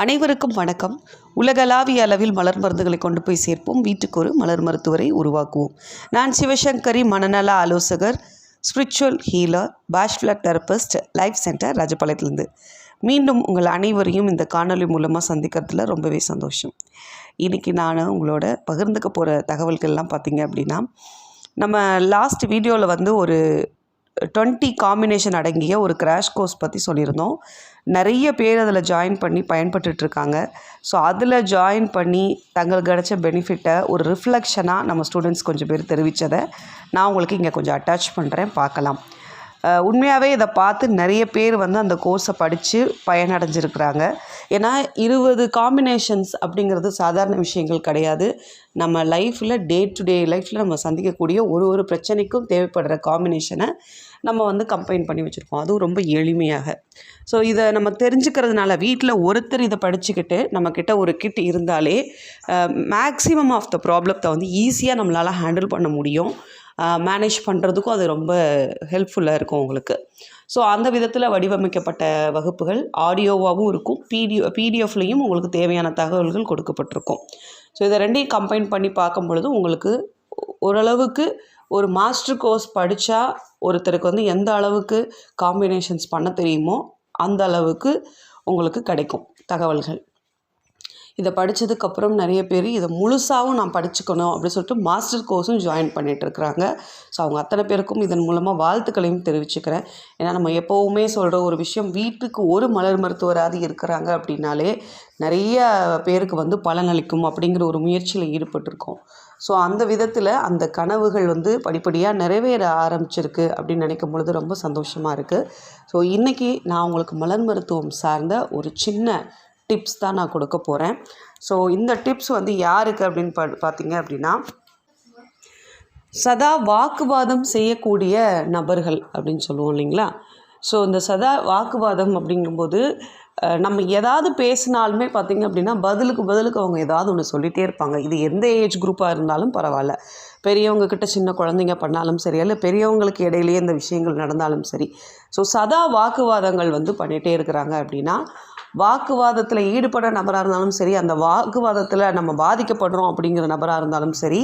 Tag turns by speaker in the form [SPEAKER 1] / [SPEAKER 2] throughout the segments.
[SPEAKER 1] அனைவருக்கும் வணக்கம். உலகளாவிய அளவில் மலர் மருந்துகளை கொண்டு போய் சேர்ப்போம். வீட்டுக்கு ஒரு மலர் மருத்துவரை உருவாக்குவோம். நான் சிவசங்கரி, மனநல ஆலோசகர், spiritual healer, Bach flower therapist, life centre, ராஜபாளையத்திலேருந்து. மீண்டும் உங்கள் அனைவரையும் இந்த காணொலி மூலமாக சந்திக்கிறதுல ரொம்பவே சந்தோஷம். இன்றைக்கி நான் உங்களோட பகிர்ந்துக்க போகிற தகவல்கள்லாம் பார்த்திங்க அப்படின்னா, நம்ம லாஸ்ட் வீடியோவில் ஒரு 20 காம்பினேஷன் அடங்கிய ஒரு கிராஷ் கோர்ஸ் பற்றி சொல்லியிருந்தோம். நிறைய பேர் அதில் ஜாயின் பண்ணி பயன்பட்டுருக்காங்க. ஸோ அதில் ஜாயின் பண்ணி தங்களுக்கு கிடைச்ச பெனிஃபிட்டை ஒரு ரிஃப்ளெக்ஷனாக நம்ம ஸ்டூடெண்ட்ஸ் கொஞ்சம் பேர் தெரிவித்ததை நான் உங்களுக்கு இங்கே கொஞ்சம் அட்டாச் பண்ணுறேன், பார்க்கலாம். உண்மையாகவே இதை பார்த்து நிறைய பேர் அந்த கோர்ஸை படித்து பயனடைஞ்சிருக்கிறாங்க. ஏன்னா 20 காம்பினேஷன்ஸ் அப்படிங்கிறது சாதாரண விஷயங்கள் கிடையாது. நம்ம லைஃப்பில் டே டு டே லைஃப்பில் நம்ம சந்திக்கக்கூடிய ஒரு பிரச்சனைக்கும் தேவைப்படுற காம்பினேஷனை நம்ம கம்பைன் பண்ணி வச்சுருக்கோம், அதுவும் ரொம்ப எளிமையாக. ஸோ இதை நம்ம தெரிஞ்சுக்கிறதுனால வீட்டில் ஒருத்தர் இதை படிச்சுக்கிட்டு நம்மக்கிட்ட ஒரு கிட் இருந்தாலே மேக்ஸிமம் ஆஃப் த ப்ராப்ளத்தை ஈஸியாக நம்மளால் ஹேண்டில் பண்ண முடியும். மேனேஜ் பண்ணுறதுக்கும் அது ரொம்ப ஹெல்ப்ஃபுல்லாக இருக்கும் உங்களுக்கு. ஸோ அந்த விதத்தில் வடிவமைக்கப்பட்ட வகுப்புகள் ஆடியோவாகவும் இருக்கும், பிடிஎஃப்லேயும் உங்களுக்கு தேவையான தகவல்கள் கொடுக்கப்பட்டிருக்கும். ஸோ இதை ரெண்டையும் கம்பைன் பண்ணி பார்க்கும் பொழுது உங்களுக்கு ஓரளவுக்கு ஒரு மாஸ்டர் கோர்ஸ் படித்தா ஒருத்தருக்கு எந்த அளவுக்கு காம்பினேஷன்ஸ் பண்ண தெரியுமோ அந்த அளவுக்கு உங்களுக்கு கிடைக்கும் தகவல்கள். இதை படித்ததுக்கப்புறம் நிறைய பேர் இதை முழுசாகவும் நான் படிச்சுக்கணும் அப்படின்னு சொல்லிட்டு மாஸ்டர் கோர்ஸும் ஜாயின் பண்ணிகிட்ருக்குறாங்க. ஸோ அவங்க அத்தனை பேருக்கும் இதன் மூலமாக வாழ்த்துக்களையும் தெரிவிச்சுக்கிறேன். ஏன்னா நம்ம எப்போவுமே சொல்கிற ஒரு விஷயம், வீட்டுக்கு ஒரு மலர் மருத்துவராது இருக்கிறாங்க அப்படின்னாலே நிறைய பேருக்கு பலனளிக்கும் அப்படிங்கிற ஒரு முயற்சியில் ஈடுபட்டிருக்கோம். ஸோ அந்த விதத்தில் அந்த கனவுகள் படிப்படியாக நிறைவேற ஆரம்பிச்சிருக்கு அப்படின்னு நினைக்கும் பொழுது ரொம்ப சந்தோஷமாக இருக்குது. ஸோ இன்றைக்கி நான் உங்களுக்கு மலர் மருத்துவம் சார்ந்த ஒரு சின்ன டிப்ஸ் தான் நான் கொடுக்க போகிறேன். ஸோ இந்த டிப்ஸ் யாருக்கு அப்படின்னு பார்த்தீங்க அப்படின்னா, சதா வாக்குவாதம் செய்யக்கூடிய நபர்கள் அப்படின்னு சொல்லுவோம் இல்லைங்களா. ஸோ இந்த சதா வாக்குவாதம் அப்படிங்கும்போது நம்ம ஏதாவது பேசினாலுமே பார்த்திங்க அப்படின்னா பதிலுக்கு அவங்க ஏதாவது ஒன்று சொல்லிகிட்டே இருப்பாங்க. இது எந்த ஏஜ் குரூப்பாக இருந்தாலும் பரவாயில்ல, பெரியவங்கக்கிட்ட சின்ன குழந்தைங்க பண்ணாலும் சரி, இல்லை பெரியவங்களுக்கு இடையிலேயே இந்த விஷயங்கள் நடந்தாலும் சரி. ஸோ சதா வாக்குவாதங்கள் பண்ணிகிட்டே இருக்கிறாங்க அப்படின்னா, வாக்குவாதத்தில் ஈடுபட நபராக இருந்தாலும் சரி, அந்த வாக்குவாதத்தில் நம்ம பாதிக்கப்படுறோம் அப்படிங்கிற நபராக இருந்தாலும் சரி,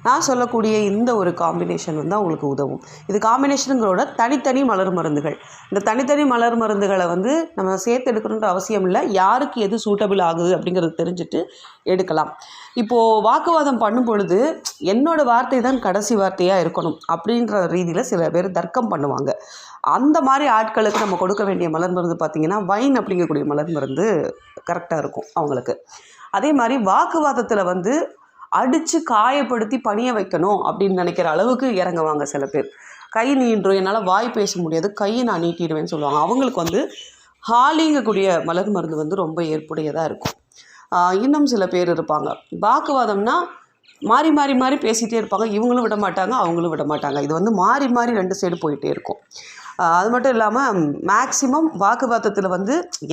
[SPEAKER 1] நான் சொல்லக்கூடிய இந்த ஒரு காம்பினேஷன் அவங்களுக்கு உதவும். இது காம்பினேஷனுங்களோட தனித்தனி மலர் மருந்துகள். இந்த தனித்தனி மலர் மருந்துகளை நம்ம சேர்த்து எடுக்கணுன்ற அவசியம் இல்லை. யாருக்கு எது சூட்டபிள் ஆகுது அப்படிங்கிறது தெரிஞ்சுட்டு எடுக்கலாம். இப்போது வாக்குவாதம் பண்ணும் பொழுது என்னோடய வார்த்தை தான் கடைசி வார்த்தையாக இருக்கணும் அப்படின்ற ரீதியில் சில பேர் தர்க்கம் பண்ணுவாங்க. அந்த மாதிரி ஆட்களுக்கு நம்ம கொடுக்க வேண்டிய மலர் மருந்து பார்த்திங்கன்னா வைன் அப்படிங்கக்கூடிய மலர் மருந்து கரெக்டாக இருக்கும் அவங்களுக்கு. அதே மாதிரி வாக்குவாதத்தில் அடித்து காயப்படுத்தி பணிய வைக்கணும் அப்படின்னு நினைக்கிற அளவுக்கு இறங்குவாங்க சில பேர். கை நீண்டும், என்னால் வாய் பேச முடியாது, கையை நான் நீட்டிடுவேன்னு சொல்லுவாங்க. அவங்களுக்கு ஹாலிங்கக்கூடிய மலர் மருந்து ரொம்ப ஏற்புடையதாக இருக்கும். இன்னும் சில பேர் இருப்பாங்க, வாக்குவாதம்னா மாறி மாறி மாறி பேசிகிட்டே இருப்பாங்க. இவங்களும் விட மாட்டாங்க, அவங்களும் விட மாட்டாங்க. இது மாறி மாறி 2 சைடு போயிட்டே இருக்கும். அது மட்டும் இல்லாமல் மேக்சிமம் வாக்குவாதத்தில்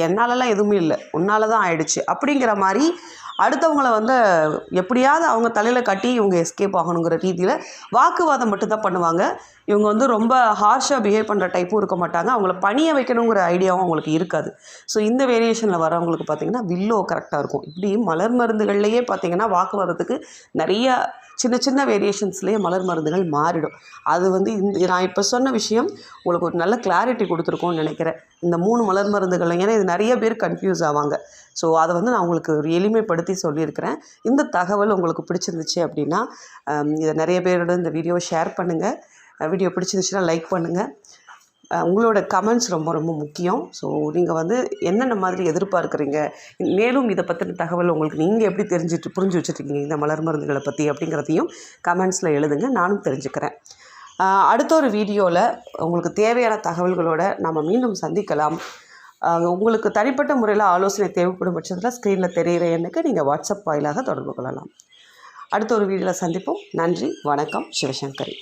[SPEAKER 1] என்னாலலாம் எதுவுமே இல்லை, உன்னால தான் ஆயிடுச்சு அப்படிங்கிற மாதிரி அடுத்தவங்களை எப்படியாவது அவங்க தலையில் கட்டி இவங்க எஸ்கேப் ஆகணுங்கிற ரீதியில் வாக்குவாதம் மட்டும்தான் பண்ணுவாங்க. இவங்க ரொம்ப ஹார்ஷாக பிஹேவ் பண்ணுற டைப்பும் இருக்க மாட்டாங்க. அவங்கள பணிய வைக்கணுங்கிற ஐடியாவும் அவங்களுக்கு இருக்காது. ஸோ இந்த வேரியேஷனில் வரவங்களுக்கு பார்த்திங்கன்னா வில்லோ கரெக்டாக இருக்கும். இப்படி மலர் மருந்துகள்லேயே பார்த்திங்கன்னா வாக்குவாதத்துக்கு நிறைய சின்ன சின்ன வேரியேஷன்ஸ்லேயே மலர் மருந்துகள் மாறிடும். அது இந்த நான் இப்போ சொன்ன விஷயம் உங்களுக்கு ஒரு நல்ல கிளாரிட்டி கொடுத்துருக்கோன்னு நினைக்கிறேன். இந்த 3 மலர் மருந்துகள், ஏன்னா இது நிறைய பேர் கன்ஃபியூஸ் ஆவாங்க. ஸோ அதை நான் உங்களுக்கு ஒரு எளிமைப்படுத்தி சொல்லியிருக்கிறேன். இந்த தகவல் உங்களுக்கு பிடிச்சிருந்துச்சு அப்படின்னா இதை நிறைய பேரோட இந்த வீடியோவை ஷேர் பண்ணுங்கள். வீடியோ பிடிச்சிருந்துச்சுன்னா லைக் பண்ணுங்கள். உங்களோட கமெண்ட்ஸ் ரொம்ப ரொம்ப முக்கியம். ஸோ நீங்கள் என்னென்ன மாதிரி எதிர்பார்க்குறீங்க, மேலும் இதை பற்றின தகவல் உங்களுக்கு நீங்கள் எப்படி புரிஞ்சு வச்சுருக்கீங்க இந்த மலர் மருந்துகளை பற்றி அப்படிங்கிறதையும் கமெண்ட்ஸில் எழுதுங்க, நானும் தெரிஞ்சுக்கிறேன். அடுத்த ஒரு வீடியோவில் உங்களுக்கு தேவையான தகவல்களோடு நம்ம மீண்டும் சந்திக்கலாம். உங்களுக்கு தனிப்பட்ட முறையில் ஆலோசனை தேவைப்படும் பட்சத்தில் ஸ்க்ரீனில் தெரிகிற எண்ணுக்கு நீங்கள் வாட்ஸ்அப் வாயிலாக தொடர்பு கொள்ளலாம். அடுத்த ஒரு வீடியோவில் சந்திப்போம். நன்றி, வணக்கம். சிவசங்கரி.